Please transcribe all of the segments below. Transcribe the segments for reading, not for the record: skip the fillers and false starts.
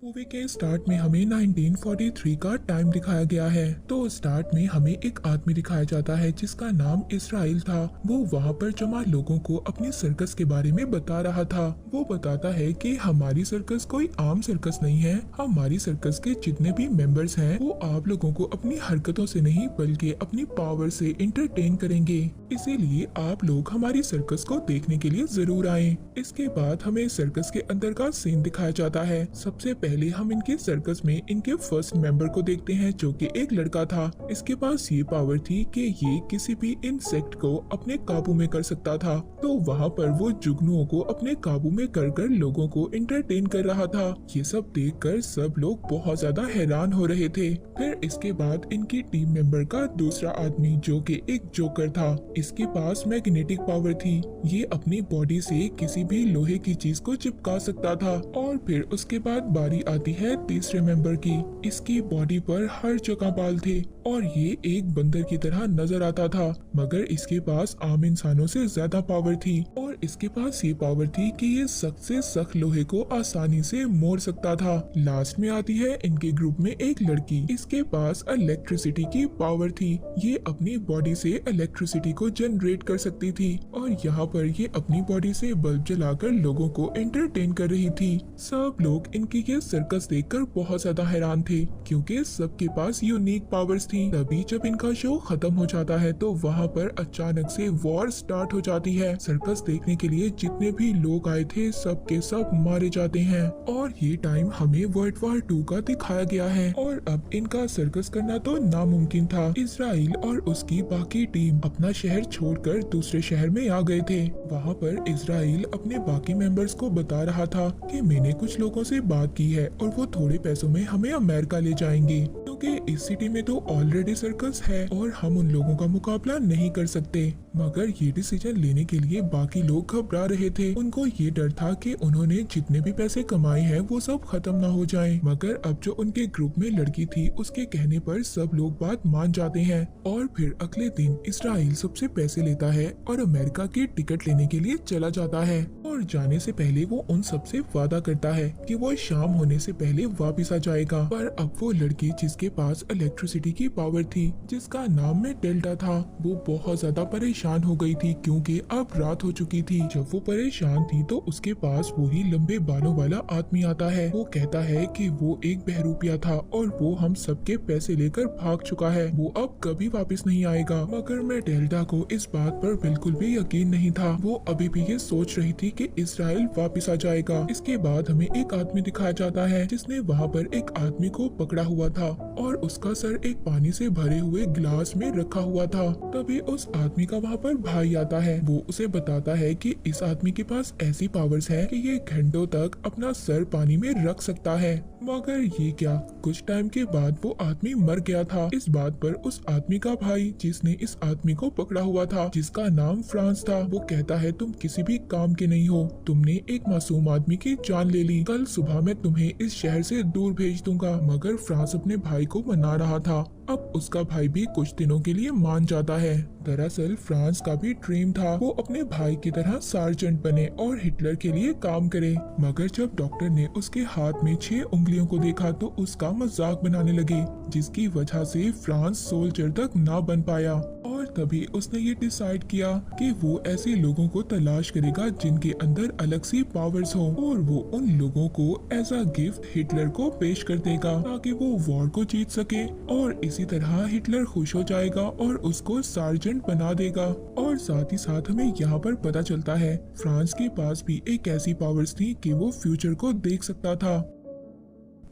Movie के start में हमें 1943 का टाइम दिखाया गया है। तो स्टार्ट में हमें एक आदमी दिखाया जाता है जिसका नाम इस्राइल था। वो वहाँ पर जमा लोगों को अपनी सर्कस के बारे में बता रहा था। वो बताता है कि हमारी सर्कस कोई आम सर्कस नहीं है। हमारी सर्कस के जितने भी मेंबर्स हैं वो आप लोगों को अपनी हरकतों से नहीं बल्कि अपनी पावर से इंटरटेन करेंगे। इसीलिए आप लोग हमारी सर्कस को देखने के लिए जरूर आए। इसके बाद हमें सर्कस के अंदर का सीन दिखाया जाता है। सबसे पहले हम इनके सर्कस में इनके फर्स्ट मेंबर को देखते हैं जो कि एक लड़का था। इसके पास ये पावर थी कि ये किसी भी इंसेक्ट को अपने काबू में कर सकता था। तो वहाँ पर वो जुगनुओं को अपने काबू में कर कर लोगों को एंटरटेन कर रहा था। ये सब देखकर सब लोग बहुत ज्यादा हैरान हो रहे थे। फिर इसके बाद इनकी टीम मेंबर का दूसरा आदमी जो कि एक जोकर था। इसके पास मैग्नेटिक पावर थी। ये अपनी बॉडी से किसी भी लोहे की चीज को चिपका सकता था। और फिर उसके बाद बारी आती है तीसरे मेंबर की। इसकी बॉडी पर हर जगह बाल थे और ये एक बंदर की तरह नजर आता था, मगर इसके पास आम इंसानों से ज्यादा पावर थी। और इसके पास ये पावर थी कि ये सख्त से सख्त लोहे को आसानी से मोड़ सकता था। लास्ट में आती है इनके ग्रुप में एक लड़की। इसके पास इलेक्ट्रिसिटी की पावर थी। ये अपनी बॉडी से इलेक्ट्रिसिटी को जनरेट कर सकती थी और यहाँ पर ये अपनी बॉडी से बल्ब जलाकर लोगों को एंटरटेन कर रही थी। सब लोग इनकी ये सर्कस देखकर बहुत ज्यादा हैरान थे क्योंकि सबके पास यूनिक पावर्स थी। तभी जब इनका शो खत्म हो जाता है तो वहाँ पर अचानक से वॉर स्टार्ट हो जाती है। सर्कस देखने के लिए जितने भी लोग आए थे सब के सब मारे जाते हैं और ये टाइम हमें वर्ल्ड वॉर 2 का दिखाया गया है। और अब इनका सर्कस करना तो नामुमकिन था। इजराइल और उसकी बाकी टीम अपना शहर छोड़कर दूसरे शहर में आ गए थे। वहाँ पर इजराइल अपने बाकी मेंबर्स को बता रहा था कि मैंने कुछ लोगों से बात की है और वो थोड़े पैसों में हमें अमेरिका ले जाएंगे क्योंकि इस सिटी में तो ऑलरेडी सर्कस है और हम उन लोगों का मुकाबला नहीं कर सकते। मगर ये डिसीजन लेने के लिए बाकी लोग घबरा रहे थे। उनको ये डर था कि उन्होंने जितने भी पैसे कमाए हैं वो सब खत्म ना हो जाएं। मगर अब जो उनके ग्रुप में लड़की थी उसके कहने पर सब लोग बात मान जाते हैं और फिर अगले दिन इस्राइल सबसे पैसे लेता है और अमेरिका की टिकट लेने के लिए चला जाता है। और जाने से पहले वो उन सबसे वादा करता है कि वो शाम होने से पहले वापस आ जाएगा। पर अब वो लड़की जिसके पास इलेक्ट्रिसिटी की पावर थी जिसका नाम में डेल्टा था वो बहुत ज्यादा परेशान हो गई थी क्योंकि अब रात हो चुकी थी। जब वो परेशान थी तो उसके पास वही लंबे बालों वाला आदमी आता है। वो कहता है कि वो एक बहरूपिया था और वो हम सबके पैसे लेकर भाग चुका है। वो अब कभी वापस नहीं आएगा। मगर मैं डेल्टा को इस बात पर बिल्कुल भी यकीन नहीं था। वो अभी भी ये सोच रही थी कि इजराइल वापस आ जाएगा। इसके बाद हमें एक आदमी दिखाया जाता है जिसने वहाँ पर एक आदमी को पकड़ा हुआ था और उसका सर एक पानी से भरे हुए गिलास में रखा हुआ था। तभी उस आदमी का वहाँ पर भाई आता है। वो उसे बताता है कि इस आदमी के पास ऐसी पावर्स है कि ये घंटों तक अपना सर पानी में रख सकता है। मगर ये क्या, कुछ टाइम के बाद वो आदमी मर गया था। इस बात पर उस आदमी का भाई जिसने इस आदमी को पकड़ा हुआ था जिसका नाम फ्रांस था वो कहता है तुम किसी भी काम के नहीं हो। तुमने एक मासूम आदमी की जान ले ली। कल सुबह मैं तुम्हें इस शहर से दूर भेज दूंगा। मगर फ्रांस अपने भाई को मना रहा था। अब उसका भाई भी कुछ दिनों के लिए मान जाता है। दरअसल फ्रांस का भी ड्रीम था वो अपने भाई की तरह सार्जेंट बने और हिटलर के लिए काम करे। मगर जब डॉक्टर ने उसके हाथ में 6 उंगलियों को देखा तो उसका मजाक बनाने लगे जिसकी वजह से फ्रांस सोल्जर तक ना बन पाया। और तभी उसने ये डिसाइड किया कि वो ऐसे लोगों को तलाश करेगा जिनके अंदर अलग सी पावर्स हो और वो उन लोगों को एज अ गिफ्ट हिटलर को पेश कर देगा ताकि वो वॉर को जीत सके। और इसी तरह हिटलर खुश हो जाएगा और उसको सार्जेंट बना देगा। और साथ ही साथ हमें यहाँ पर पता चलता है फ्रांस के पास भी एक ऐसी पावर्स थी कि वो फ्यूचर को देख सकता था।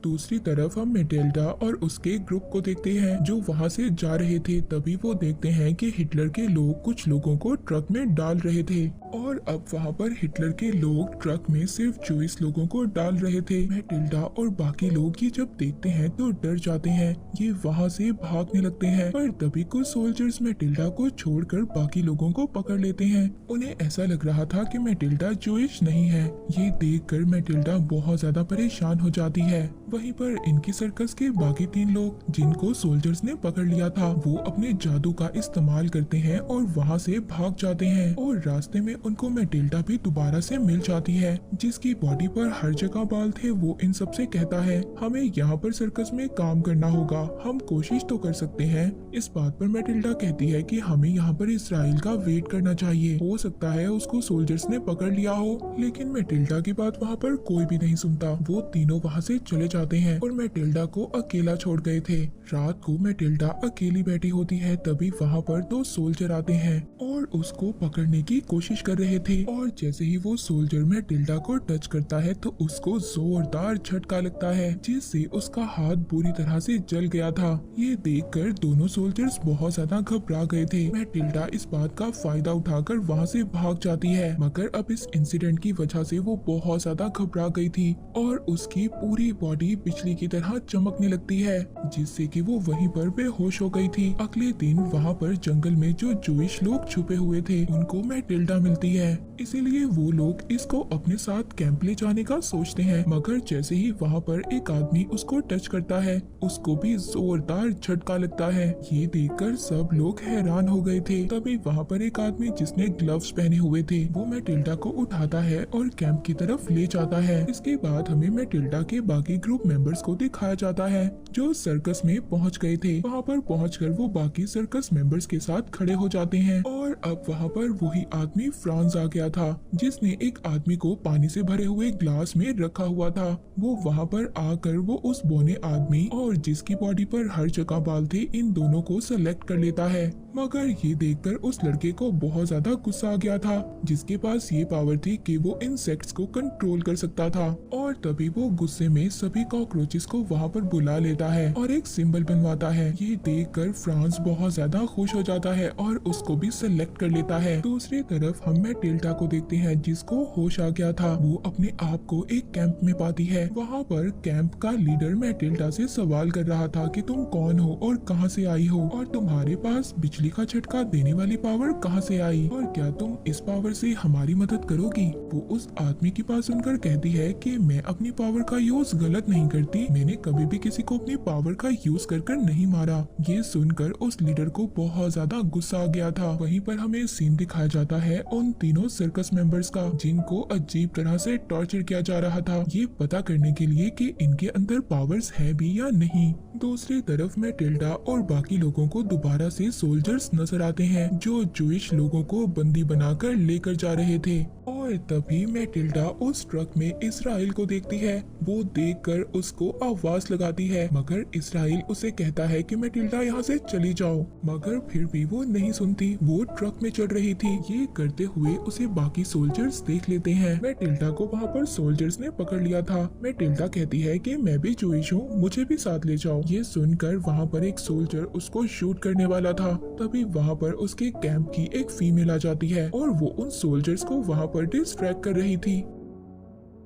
दूसरी तरफ हम मेटेल्डा और उसके ग्रुप को देखते हैं जो वहाँ से जा रहे थे। तभी वो देखते हैं कि हिटलर के लोग कुछ लोगों को ट्रक में डाल रहे थे और अब वहाँ पर हिटलर के लोग ट्रक में सिर्फ 24 लोगों को डाल रहे थे। मेटेल्डा और बाकी लोग ये जब देखते हैं तो डर जाते हैं। ये वहाँ से भागने लगते हैं पर तभी कुछ सोल्जर्स मेटेल्डा को छोड़कर बाकी लोगों को पकड़ लेते हैं। उन्हें ऐसा लग रहा था कि मेटेल्डा जूइश नहीं है। ये देखकर मेटेल्डा बहुत ज्यादा परेशान हो जाती है। वहीं पर इनकी सर्कस के बाकी 3 लोग जिनको सोल्जर्स ने पकड़ लिया था वो अपने जादू का इस्तेमाल करते हैं और वहाँ से भाग जाते हैं और रास्ते में उनको मैटिल्डा भी दोबारा से मिल जाती है जिसकी बॉडी पर हर जगह बाल थे। वो इन सबसे कहता है हमें यहाँ पर सर्कस में काम करना होगा, हम कोशिश तो कर सकते हैं। इस बात पर मैटिल्डा कहती है कि हमें यहाँ पर इसराइल का वेट करना चाहिए, हो सकता है उसको सोल्जर्स ने पकड़ लिया हो। लेकिन मैटिल्डा की बात वहाँ पर कोई भी नहीं सुनता। वो तीनों वहाँ से चले जाते हैं और मैटिल्डा को अकेला छोड़ गए थे। रात को मैटिल्डा अकेली बैठी होती है, तभी वहाँ पर 2 सोल्जर आते हैं और उसको पकड़ने की कोशिश कर रहे थे। और जैसे ही वो सोल्जर मैटिल्डा को टच करता है तो उसको जोरदार झटका लगता है जिससे उसका हाथ बुरी तरह से जल गया था। ये देखकर दोनों सोल्जर्स बहुत ज्यादा घबरा गए थे। मैटिल्डा इस बात का फायदा उठाकर वहाँ से भाग जाती है, मगर अब इस इंसिडेंट की वजह से वो बहुत ज्यादा घबरा गई थी और उसकी पूरी बॉडी बिजली की तरह चमकने लगती है जिससे कि वो वहीं पर बेहोश हो गई थी। अगले दिन वहाँ पर जंगल में जो जूइश लोग छुपे हुए थे उनको मैटिल्डा मिलती है, इसीलिए वो लोग इसको अपने साथ कैंप ले जाने का सोचते हैं। मगर जैसे ही वहाँ पर एक आदमी उसको टच करता है उसको भी जोरदार झटका लगता है। ये देखकर सब लोग हैरान हो गए थे। तभी वहाँ पर एक आदमी जिसने ग्लव्स पहने हुए थे वो मैटिल्डा को उठाता है और कैंप की तरफ ले जाता है। इसके बाद हमें मैटिल्डा के बाकी ग्रुप मेंबर्स को दिखाया जाता है जो सर्कस में पहुँच गए थे। वहाँ पर पहुँचकर वो बाकी सर्कस मेंबर्स के साथ खड़े हो जाते हैं और अब वहाँ पर वही आदमी फ्रांस आ गया था जिसने एक आदमी को पानी से भरे हुए ग्लास में रखा हुआ था। वो वहाँ पर आकर वो उस बौने आदमी और जिसकी बॉडी पर हर जगह बाल थे इन दोनों को सेलेक्ट कर लेता है। मगर ये देखकर उस लड़के को बहुत ज्यादा गुस्सा आ गया था जिसके पास ये पावर थी कि वो इंसेक्ट्स को कंट्रोल कर सकता था। और तभी वो गुस्से में सभी कॉकरोचेस को वहाँ पर बुला लेता है और एक सिंबल बनवाता है। ये देखकर फ्रांस बहुत ज्यादा खुश हो जाता है और उसको भी सेलेक्ट कर लेता है। दूसरी तरफ हम मैटिल्डा को देखते हैं जिसको होश आ गया था। वो अपने आप को एक कैंप में पाती है। वहाँ पर कैंप का लीडर मैटिल्डा से सवाल कर रहा था कि तुम कौन हो और कहाँ से आई हो और तुम्हारे पास बिजली का झटका देने वाली पावर कहाँ से आई और क्या तुम इस पावर से हमारी मदद करोगी। वो उस आदमी की बात सुनकर कहती है कि मैं अपनी पावर का यूज गलत नहीं करती, मैंने कभी भी किसी को अपनी पावर का यूज कर नहीं मारा। ये सुनकर उस लीडर को बहुत ज्यादा गुस्सा आ गया था। वहीं पर हमें सीन दिखाया जाता है उन तीनों सर्कस मेंबर्स का जिनको अजीब तरह से टॉर्चर किया जा रहा था ये पता करने के लिए कि इनके अंदर पावर्स है भी या नहीं। दूसरी तरफ मैटिल्डा और बाकी लोगों को दोबारा से सोल्जर्स नजर आते हैं जो जूइश लोगों को बंदी बनाकर लेकर जा रहे थे। और तभी मैटिल्डा उस ट्रक में इसराइल को देखती है। वो देखकर उसको आवाज लगाती है मगर इसराइल उसे कहता है कि मैटिल्डा यहाँ से चली जाओ, मगर फिर भी वो नहीं सुनती। वो ट्रक में चढ़ रही थी। ये करते हुए उसे बाकी सोल्जर्स देख लेते हैं। मैटिल्डा को वहाँ पर सोल्जर्स ने पकड़ लिया था। मैटिल्डा कहती है कि मैं भी जूइश हूँ, मुझे भी साथ ले जाओ। ये सुनकर वहाँ पर एक सोल्जर उसको शूट करने वाला था। तभी वहाँ पर उसके कैंप की एक फीमेल आ जाती है और वो उन सोल्जर्स को वहाँ पर डिस्ट्रैक्ट कर रही थी।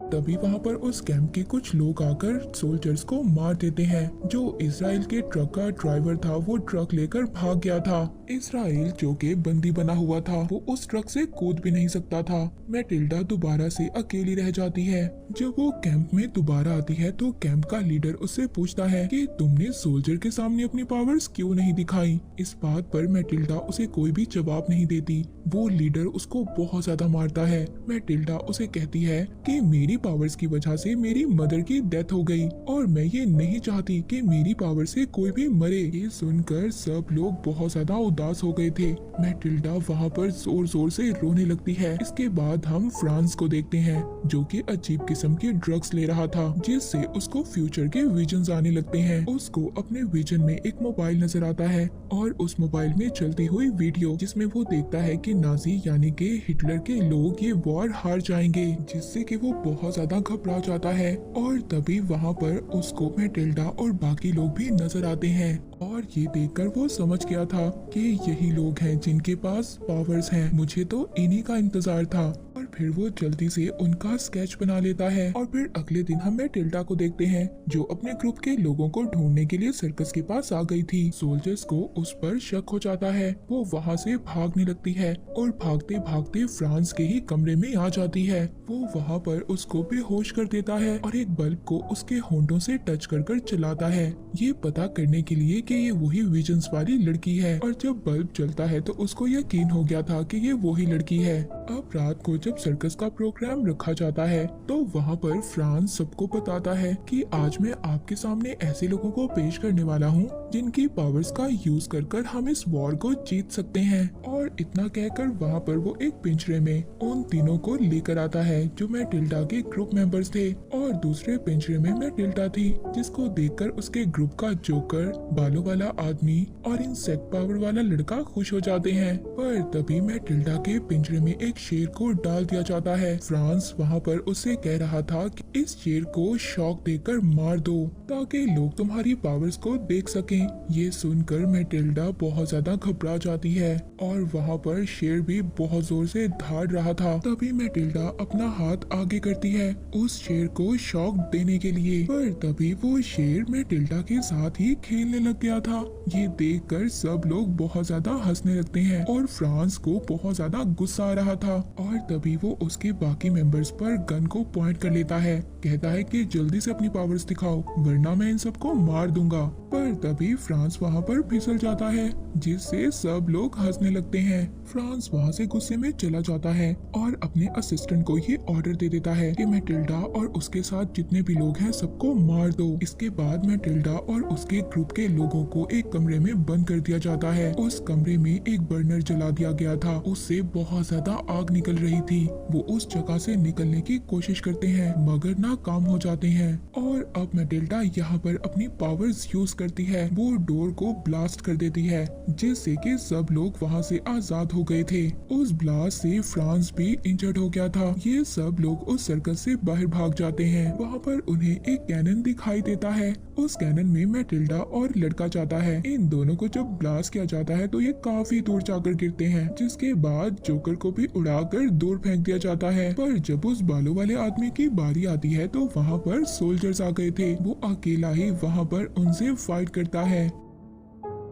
तभी वहाँ पर उस कैंप के कुछ लोग आकर सोल्जर्स को मार देते हैं। जो इसराइल के ट्रक का ड्राइवर था वो ट्रक लेकर भाग गया था। इसराइल जो के बंदी बना हुआ था वो उस ट्रक से कूद भी नहीं सकता था। मैटिल्डा दोबारा से अकेली रह जाती है। जब वो कैंप में दोबारा आती है तो कैंप का लीडर उससे पूछता है कि तुमने सोल्जर के सामने अपनी पावर्स क्यों नहीं दिखाई। इस बात पर मैटिल्डा उसे कोई भी जवाब नहीं देती। वो लीडर उसको बहुत ज्यादा मारता है। मैटिल्डा उसे कहती है कि मेरी पावर्स की वजह से मेरी मदर की डेथ हो गई और मैं ये नहीं चाहती कि मेरी पावर से कोई भी मरे। ये सुनकर सब लोग बहुत ज्यादा उदास हो गए थे। मैटिल्डा वहाँ पर जोर जोर से रोने लगती है। इसके बाद हम फ्रांस को देखते हैं जो कि अजीब किस्म के ड्रग्स ले रहा था जिससे उसको फ्यूचर के विजन्स आने लगते हैं। उसको अपने विजन में एक मोबाइल नजर आता है और उस मोबाइल में चलती हुई वीडियो जिसमें वो देखता है कि नाजी यानी कि हिटलर के लोग ये वॉर हार जाएंगे, जिससे कि वो बहुत ज्यादा घबरा जाता है। और तभी वहाँ पर उसको मैटिल्डा और बाकी लोग भी नजर आते हैं और और ये देखकर वो समझ गया था कि यही लोग हैं जिनके पास पावर्स हैं। मुझे तो इन्हीं का इंतजार था। और फिर वो जल्दी से उनका स्केच बना लेता है। और फिर अगले दिन हम मैटिल्डा को देखते हैं जो अपने ग्रुप के लोगों को ढूंढने के लिए सर्कस के पास आ गई थी। सोल्जर्स को उस पर शक हो जाता है। वो वहाँ से भागने लगती है और भागते भागते फ्रांस के ही कमरे में आ जाती है। वो वहाँ पर उसको बेहोश कर देता है और एक बल्ब को उसके होंठों से टच कर कर चलाता है, ये पता करने के लिए कि ये वही विजन्स वाली लड़की है। और जब बल्ब जलता है तो उसको यकीन हो गया था कि ये वही लड़की है। अब रात को जब सर्कस का प्रोग्राम रखा जाता है तो वहाँ पर फ्रांस सबको बताता है कि आज मैं आपके सामने ऐसे लोगों को पेश करने वाला हूँ जिनकी पावर्स का यूज कर कर हम इस वॉर को जीत सकते हैं। और इतना कहकर वहाँ पर वो एक पिंजरे में उन तीनों को लेकर आता है जो मैटिल्डा के ग्रुप मेंबर्स थे। और दूसरे पिंजरे में मैटिल्डा थी जिसको देखकर उसके ग्रुप का जोकर, बालों वाला आदमी और इंसेक्ट पावर वाला लड़का खुश हो जाते हैं। पर तभी मैटिल्डा के पिंजरे में एक शेर को डाल दिया जाता है। फ्रांस वहाँ पर उससे कह रहा था कि इस शेर को शॉक देकर मार दो ताकि लोग तुम्हारी पावर्स को देख सकें। ये सुनकर मैटिल्डा बहुत ज्यादा घबरा जाती है और वहाँ पर शेर भी बहुत जोर से दहाड़ रहा था। तभी मैटिल्डा अपना हाथ आगे करती है उस शेर को शॉक देने के लिए। पर तभी वो शेर मैटिल्डा के साथ ही खेलने लग गया था। ये देखकर सब लोग बहुत ज्यादा हंसने लगते हैं और फ्रांस को बहुत ज्यादा गुस्सा आ रहा था। और तभी वो उसके बाकी मेंबर्स पर गन को पॉइंट कर लेता है, कहता है कि जल्दी से अपनी पावर्स दिखाओ वरना मैं इन सबको मार दूंगा। पर तभी फ्रांस वहाँ पर फिसल जाता है जिससे सब लोग हंसने लगते हैं। फ्रांस वहाँ से गुस्से में चला जाता है और अपने असिस्टेंट को ये ऑर्डर दे देता है कि मैटिल्डा और उसके साथ जितने भी लोग हैं सबको मार दो। इसके बाद मैटिल्डा और उसके ग्रुप के लोगों को एक कमरे में बंद कर दिया जाता है। उस कमरे में एक बर्नर जला दिया गया था, उससे बहुत ज्यादा आग निकल रही थी। वो उस जगह से निकलने की कोशिश करते हैं मगर नाकाम हो जाते हैं। और अब मैटिल्डा यहाँ पर अपनी पावर्स यूज करती है, वो डोर को ब्लास्ट कर देती है जिससे कि सब लोग वहाँ से आजाद हो गए थे। उस ब्लास्ट से फ्रांस भी इंजर्ड हो गया था। ये सब लोग उस सर्कस से बाहर भाग जाते हैं। वहाँ पर उन्हें एक कैनन दिखाई देता है, उस कैनन में मैटिल्डा और लड़का जाता है। इन दोनों को जब ब्लास्ट किया जाता है तो ये काफी दूर जाकर गिरते हैं, जिसके बाद जोकर को भी उड़ाकर दूर फेंक दिया जाता है। पर जब उस बालों वाले आदमी की बारी आती है तो वहाँ पर सोल्जर्स आ गए थे। वो अकेला ही वहाँ पर उनसे फाइट करता है।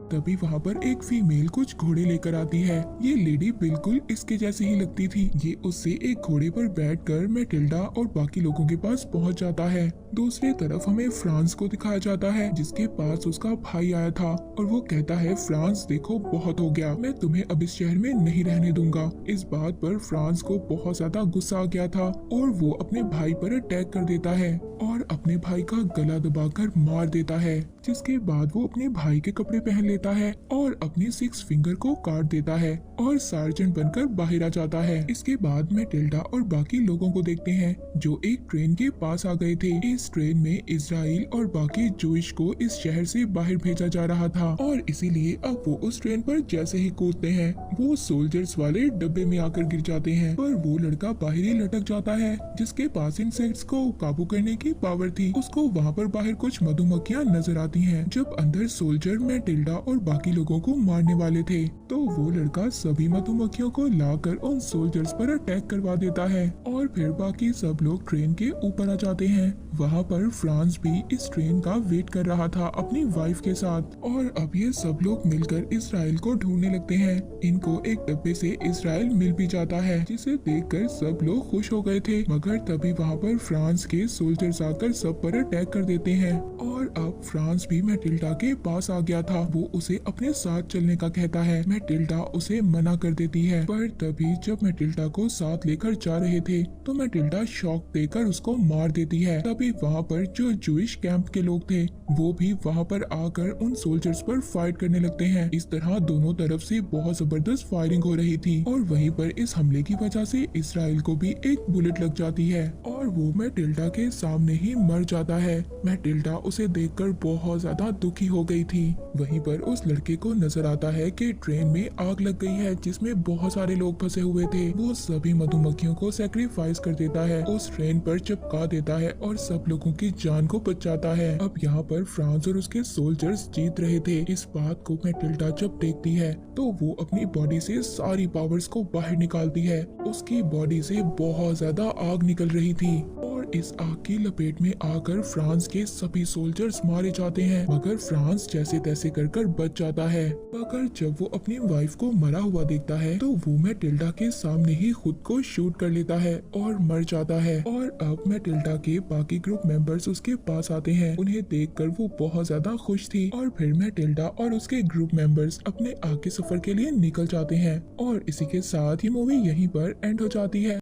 तभी वहाँ पर एक फीमेल कुछ घोड़े लेकर आती है। ये लेडी बिल्कुल इसके जैसी ही लगती थी। ये उससे एक घोड़े पर बैठकर मैटिल्डा और बाकी लोगों के पास पहुँच जाता है। दूसरी तरफ हमें फ्रांस को दिखाया जाता है जिसके पास उसका भाई आया था और वो कहता है फ्रांस देखो बहुत हो गया, मैं तुम्हें अब इस शहर में नहीं रहने दूंगा। इस बात पर फ्रांस को बहुत ज्यादा गुस्सा आ गया था और वो अपने भाई पर अटैक कर देता है और अपने भाई का गला दबाकर मार देता है, जिसके बाद वो अपने भाई के कपड़े पहन लेता है और अपनी 6 फिंगर को काट देता है और सार्जेंट बनकर बाहर आ जाता है। इसके बाद मैटिल्डा और बाकी लोगों को देखते हैं जो एक ट्रेन के पास आ गए थे। इस ट्रेन में इजराइल और बाकी जूइश को इस शहर से बाहर भेजा जा रहा था और इसीलिए अब वो उस ट्रेन पर जैसे ही कूदते हैं वो सोल्जर्स वाले डब्बे में आकर गिर जाते हैं। पर वो लड़का बाहर ही लटक जाता है जिसके पास इंसेक्ट्स को काबू करने की पावर थी। उसको वहाँ पर बाहर कुछ मधुमक्खियाँ नजर आती हैं। जब अंदर सोल्जर मैटिल्डा और बाकी लोगों को मारने वाले थे तो वो लड़का सभी मधुमक्खियों को लाकर उन सोल्जर्स पर अटैक करवा देता है और फिर बाकी सब लोग ट्रेन के ऊपर आ जाते हैं। वहाँ पर फ्रांस भी इस ट्रेन का वेट कर रहा था अपनी वाइफ के साथ और अब ये सब लोग मिलकर इजराइल को ढूंढने लगते हैं। इनको एक डब्बे से इजराइल मिल भी जाता है जिसे देखकर सब लोग खुश हो गए थे, मगर तभी वहाँ पर फ्रांस के सोल्जर्स आकर सब पर अटैक कर देते हैं और अब फ्रांस भी मैटिल्डा के पास आ गया था। वो उसे अपने साथ चलने का कहता है, मैटिल्डा उसे मना कर देती है। पर तभी जब मैटिल्डा को साथ लेकर जा रहे थे तो मैटिल्डा शॉक देकर उसको मार देती है। तभी वहाँ पर जो जूइश कैंप के लोग थे वो भी वहाँ पर आकर उन सोल्जर्स पर फाइट करने लगते हैं। इस तरह दोनों तरफ से बहुत जबरदस्त फायरिंग हो रही थी और वहीं पर इस हमले की वजह से इजराइल को भी एक बुलेट लग जाती है और वो मैटिल्डा के सामने ही मर जाता है। मैटिल्डा उसे देखकर बहुत ज्यादा दुखी हो गई थी। वहीं पर उस लड़के को नजर आता है कि ट्रेन में आग लग गई है जिसमें बहुत सारे लोग फंसे हुए थे। वो सभी मधुमक्खियों को सैक्रिफाइस कर देता है, उस ट्रेन पर चिपका देता है और सब सब लोगों की जान को बचाता है। अब यहाँ पर फ्रांस और उसके सोल्जर्स जीत रहे थे। इस बात को मैटिल्डा जब देखती है तो वो अपनी बॉडी से सारी पावर्स को बाहर निकालती है। उसकी बॉडी से बहुत ज्यादा आग निकल रही थी और इस आग की लपेट में आकर फ्रांस के सभी सोल्जर्स मारे जाते हैं, मगर फ्रांस जैसे तैसे कर बच जाता है। मगर जब वो अपनी वाइफ को मरा हुआ देखता है तो वो मैटिल्डा के सामने ही खुद को शूट कर लेता है और मर जाता है। और अब मैटिल्डा के बाकी ग्रुप मेंबर्स उसके पास आते हैं। उन्हें देखकर वो बहुत ज्यादा खुश थी और फिर मैटिल्डा और उसके ग्रुप मेंबर्स अपने आगे सफर के लिए निकल जाते हैं। और इसी के साथ ही मूवी यहीं पर एंड हो जाती है।